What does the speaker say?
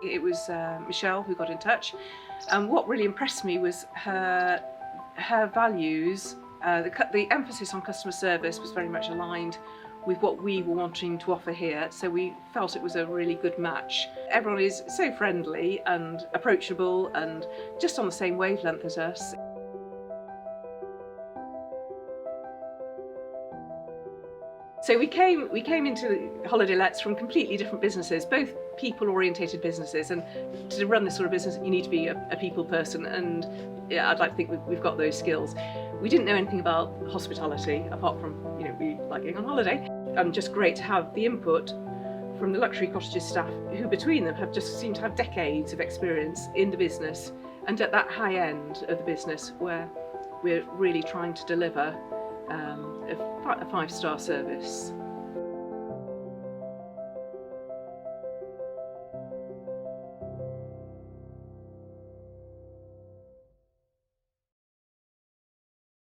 It was Michelle who got in touch, and what really impressed me was her values. The emphasis on customer service was very much aligned with what we were wanting to offer here, so we felt it was a really good match. Everyone is so friendly and approachable and just on the same wavelength as us. So we came into holiday lets from completely different businesses, both people-orientated businesses, and to run this sort of business you need to be a people person, and yeah, I'd like to think we've got those skills. We didn't know anything about hospitality apart from, you know, we like going on holiday, and just great to have the input from the Luxury Cottages staff, who between them have just seemed to have decades of experience in the business and at that high end of the business where we're really trying to deliver a 5-star service.